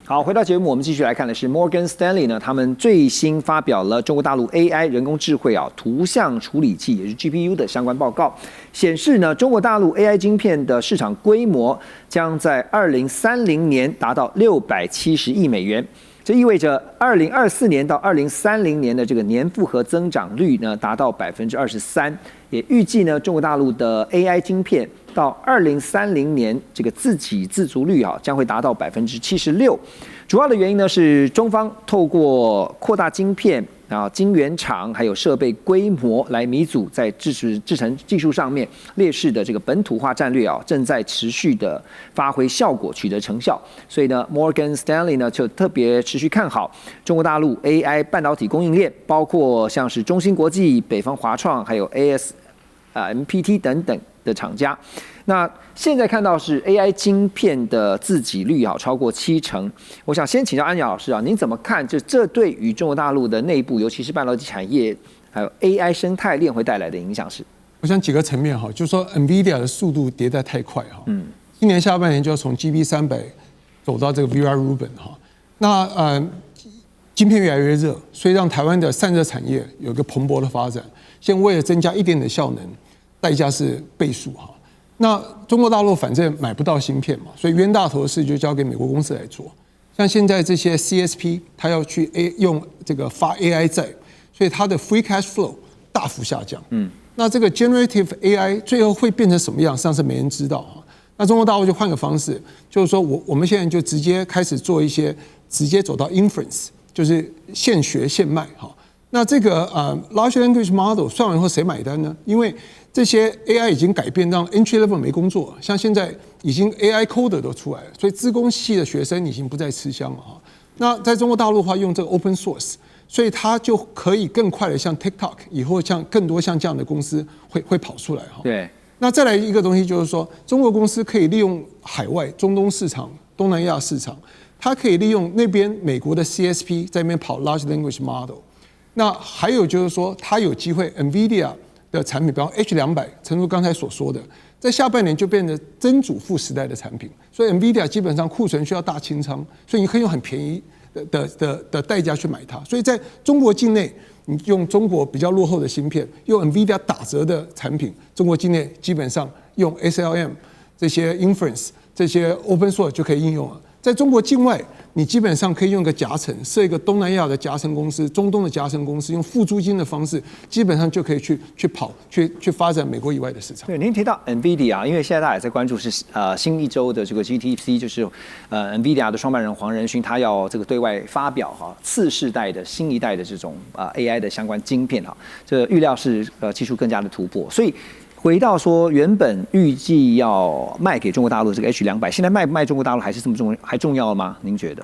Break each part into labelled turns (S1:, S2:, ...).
S1: 好，回到節目，我們繼續來看的是 Morgan Stanley 呢，他們最新發表了中國大陸 AI 人工智慧圖像處理器，也是 GPU 的相關報告，顯示呢，中國大陸 AI 晶片的市場規模將在2030年達到670億美元。這意味着2024年到2030年的這個年複合增長率呢，達到23%，也預計呢，中國大陸的 AI 晶片到2030年這個自給自足率將會達到76%。主要的原因呢是中方透過擴大晶片晶圓廠還有設備規模來彌補在製程技術上面劣勢的這個本土化戰略正在持續的發揮效果，取得成效。所以呢 ，Morgan Stanley 呢就特別持續看好中國大陸 AI 半導体供應鏈，包括像是中芯國際、北方華創還有 ASMPT 等等的廠家。那現在看到是 AI 晶片的自給率超過70%，我想先請教安雅老師您怎麼看？這對於中國大陸的內部，尤其是半導體產業，還有 AI 生態鏈會帶來的影響是？
S2: 我想幾個層面就是說 NVIDIA 的速度迭代太快今年下半年就要從 GB300 走到這個 Vera Rubin 那晶片越來越熱，所以讓台灣的散熱產業有一個蓬勃的發展。現在為了增加一點點效能，代價是倍數那中國大陸反正買不到芯片嘛，所以冤大頭的事就交給美國公司來做。像現在這些 CSP， 它要去用這個發 AI 債，所以它的 free cash flow 大幅下降。那這個 generative AI 最後會變成什麼樣，實際上是沒人知道那中國大陸就換個方式，就是說我們現在就直接開始做一些直接走到 inference， 就是現學現賣那這個large language model 算完以後誰買單呢？因為這些 AI 已經改變，讓 entry level 沒工作，像現在已經 AI coder 都出來了，所以資工系的學生已經不再吃香了那在中國大陸的話，用這個 open source， 所以它就可以更快的像 TikTok 以後像更多像這樣的公司會跑出來
S1: 對。
S2: 那再來一個東西就是說，中國公司可以利用海外中東市場、東南亞市場，它可以利用那邊美國的 CSP 在那邊跑 large language model。那還有就是說，它有機會 NVIDIA 的產品，比方 H200，誠如剛才所說的，在下半年就變成曾祖父時代的產品，所以 NVIDIA 基本上庫存需要大清倉，所以你可以用很便宜的代價去買它。所以在中國境內，你用中國比較落後的芯片，用 NVIDIA 打折的產品，中國境内基本上用 SLM 這些 inference 這些 open source 就可以應用了。在中國境外，你基本上可以用一個夾層，設一個東南亞的夾層公司、中東的夾層公司，用付租金的方式，基本上就可以去發展美國以外的市場。
S1: 对，您提到 NVIDIA， 因為現在大家也在關注是新一周的這個 GTC， 就是NVIDIA 的創辦人黃仁勳，他要這個對外發表次世代的新一代的這種AI 的相關晶片這預料是技術更加的突破，所以。回到說，原本預計要賣給中國大陸這個 H200， 現在賣不賣中國大陸還是這麼重要嗎？您覺得？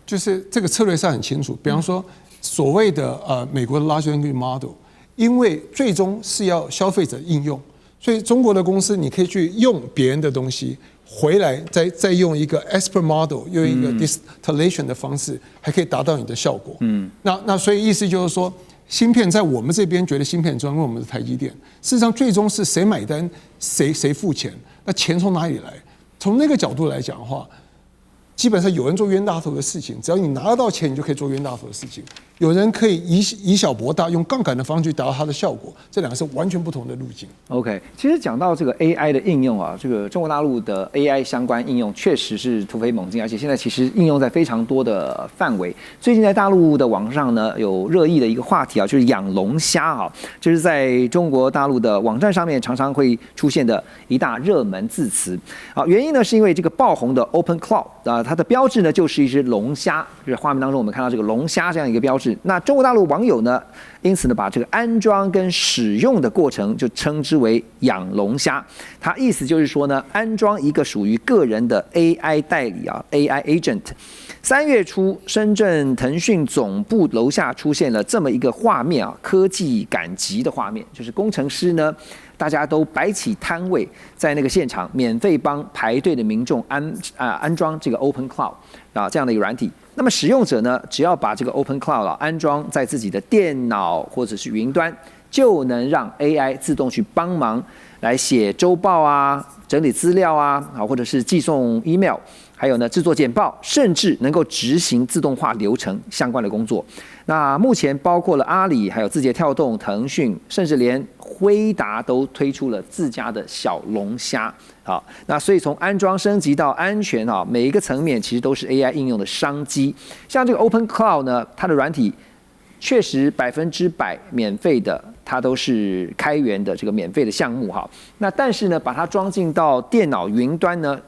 S2: 就是這個策略上很清楚。比方說，所謂的美國的 large language model， 因為最終是要消費者應用，所以中國的公司你可以去用別人的東西，回來再用一個 expert model， 用一個 distillation 的方式，還可以達到你的效果。那所以意思就是說。芯片在我們這邊覺得芯片很重要，因為我們是台積電。事實上，最終是誰買單，誰付錢，那錢從哪裡來？從那個角度來講的話，基本上有人做冤大頭的事情，只要你拿得到錢，你就可以做冤大頭的事情。有人可以以小博大，用槓桿的方式去達到它的效果，這兩個是完全不同的路徑。
S1: OK， 其實講到這個 AI 的應用這個中國大陸的 AI 相關應用確實是突飛猛進，而且現在其實應用在非常多的範圍。最近在大陸的網上呢，有熱議的一個話題就是養龍蝦就是在中國大陸的網站上面常常會出現的一大熱門字詞原因呢是因為這個爆紅的 Open Cloud 它的標誌呢就是一隻龍蝦，就是畫面當中我們看到這個龍蝦這樣一個標誌。那中國大陸網友呢，因此呢，把這個安裝跟使用的過程就稱之為養龍蝦。它意思就是說呢，安裝一個屬於個人的 AI 代理AI agent。3月初，深圳騰訊總部樓下出現了這麼一個畫面科技趕集的畫面，就是工程師呢，大家都擺起攤位，在那個現場免費幫排隊的民眾安裝這個 Open Cloud 這樣的一個軟體。那麼使用者呢，只要把這個 Open Cloud 安裝在自己的電腦或者是雲端，就能讓 AI 自動去幫忙來寫週報整理資料或者是寄送 email 還有呢製作簡報，甚至能夠執行自動化流程相關的工作。那目前包括了阿里、還有字節跳動、騰訊，甚至連輝達都推出了自家的小龍蝦。好，那所以從安裝升級到安全啊，每一個層面其實都是 AI 應用的商機。像這個 Open Cloud 呢，它的軟體確實100%免費的，它都是開源的這個免費的項目哈。那但是呢，把它裝進到電腦雲端呢，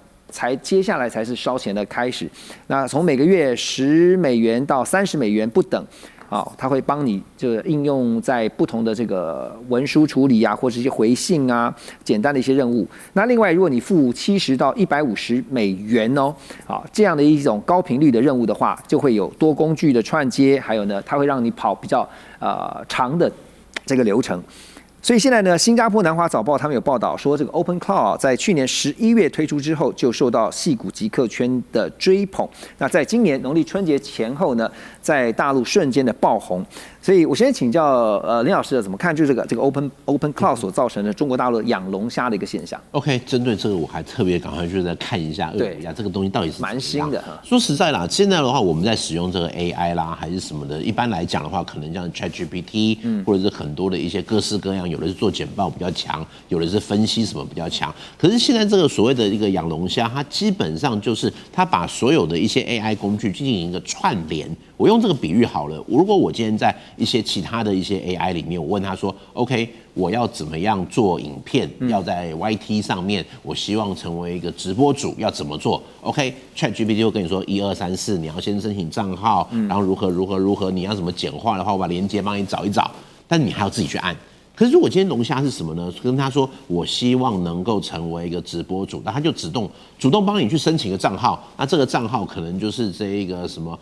S1: 接下來才是燒錢的開始。那從每個月$10到$30不等。好，它會幫你就應用在不同的這個文書處理啊，或者一些回信啊，簡單的一些任務。那另外，如果你付$70到$150哦，好，這樣的一種高頻率的任務的話，就會有多工具的串接，還有呢，它會讓你跑比較長的這個流程。所以現在呢，新加坡南華早報他們有報道說，這個 Open Cloud 在去年11月推出之後，就受到矽谷極客圈的追捧。那在今年農曆春節前後呢，在大陸瞬間的爆紅。所以我先請教林老師怎麼看，就是這個 Open Cloud 所造成的中國大陸養龍蝦的一個現象。
S3: OK， 針對這個我還特別趕快就是在看一下這個東西到底是
S1: 蠻新的。
S3: 說實在啦，現在的話我們在使用這個 AI 啦還是什麼的，一般來講的話，可能像 ChatGPT，或者是很多的一些各式各樣，有的是做簡報比較強，有的是分析什麼比較強。可是現在這個所謂的一個養龍蝦，它基本上就是它把所有的一些 AI 工具進行一個串聯。我用這個比喻好了，如果我今天在一些其他的一些 AI 裡面，我問他說 ，OK， 我要怎麼樣做影片？要在 YT 上面，我希望成為一個直播主，要怎麼做 ？OK，ChatGPT 會跟你說1、2、3、4，你要先申請賬號，然後如何，你要怎麼簡化的話，我把連結幫你找一找，但你還要自己去按。可是如果今天龍蝦是什麼呢？跟他說我希望能夠成為一個直播主，那他就主動幫你去申請個賬號，那這個賬號可能就是這一個什麼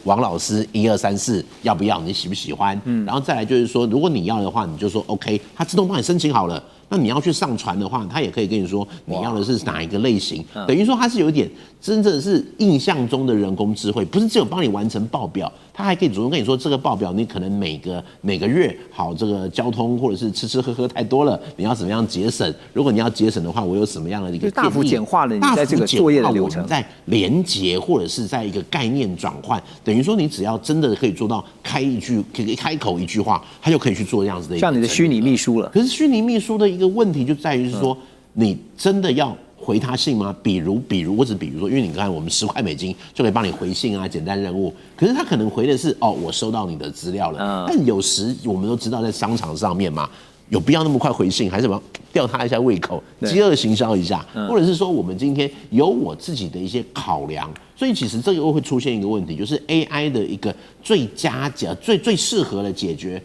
S3: 王老師1、2、3、4要不要？你喜不喜歡？然後再來就是說，如果你要的話，你就說 OK， 他自動幫你申請好了。那你要去上傳的話，他也可以跟你說你要的是哪一個類型，等於說它是有一點真正是印象中的人工智慧，不是只有幫你完成報表，它還可以主動跟你說這個報表你可能每個月好，這個交通或者是吃喝太多了，你要怎麼樣節省？如果你要節省的話，我有什麼樣的一個大幅簡化了你在這個作業的流程，在連結或者是在一個概念轉換，等於說你只要真的可以做到開口一句話，他就可以去做這樣子的一個像你的虛擬秘書了。可是虛擬秘書的一個問題就在於是說，你真的要回他信嗎？比如我只比如說，因為你看我們$10就可以幫你回信啊，簡單任務。可是他可能回的是我收到你的資料了。但有時我們都知道，在商場上面嘛，有必要那麼快回信，還是什麼吊他一下胃口，飢餓行銷一下，或者是說我們今天有我自己的一些考量。所以其實這個又會出現一個問題，就是 AI 的一個最佳解、最適合的解決，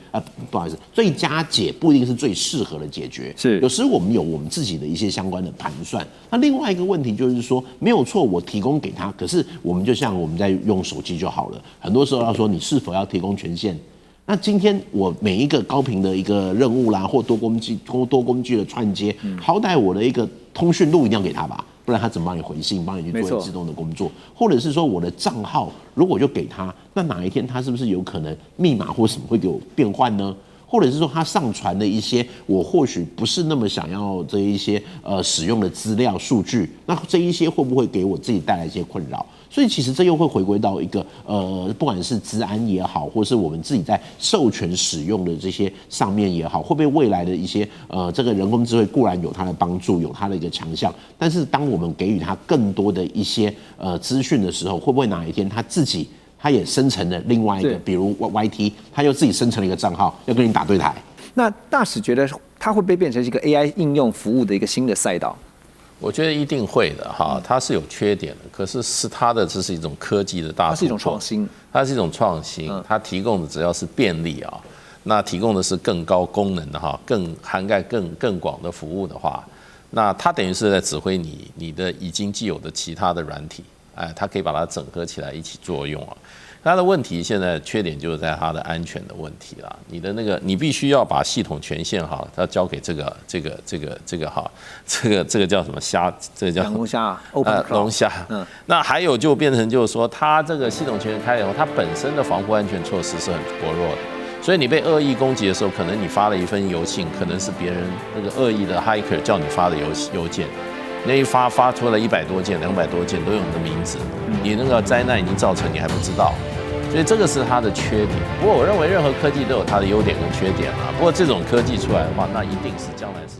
S3: 不好意思，最佳解不一定是最適合的解決。是，有時我們有我們自己的一些相關的盤算。那另外一個問題就是說，沒有錯，我提供給他，可是我們就像我們在用手機就好了，很多時候要說你是否要提供權限。那今天我每一個高頻的一個任務啦，或多工具的串接，好歹我的一個通訊錄一定要給他吧。不然他怎麼幫你回信，幫你去做自動的工作？或者是說我的賬號如果就給他，那哪一天他是不是有可能密碼或什麼會給我變換呢？或者是說他上傳的一些我或許不是那麼想要這一些使用的資料數據，那這一些會不會給我自己帶來一些困擾？所以其實這又會回歸到一個不管是資安也好，或是我們自己在授權使用的這些上面也好，會不會未來的一些這個人工智慧固然有它的幫助，有它的一個強項，但是當我們給予它更多的一些資訊的時候，會不會哪一天他也生成了另外一個，比如 YT， 他又自己生成了一個賬號，要跟你打對台？
S1: 那大使覺得它会不会變成一個 AI 應用服務的一個新的賽道？
S4: 我覺得一定會的哈，它是有缺點的，可是它的這是一種科技的大突破，它是一種創新，它是一種創新，它提供的只要是便利啊，那提供的是更高功能的哈，更涵蓋更廣的服務的話，那它等於是在指揮你的已經既有的其他的軟體，它可以把它整合起來一起作用啊。它的問題現在缺點就是在它的安全的問題啦。你的那個你必須要把系統權限哈，要交給這個哈，這個叫什麼蝦？這個叫
S1: 龍蝦
S4: 龍蝦。那還有就變成就是說，它這個系統權限開了以後，它本身的防護安全措施是很薄弱的。所以你被惡意攻擊的時候，可能你發了一封郵信，可能是別人那個惡意的駭客叫你發的郵件。那一發出了100多件、200多件，都有你的名字，你那個災難已經造成，你還不知道，所以這個是它的缺點。不過我認為任何科技都有它的優點跟缺點啊。不過這種科技出來的話，那一定是將來是。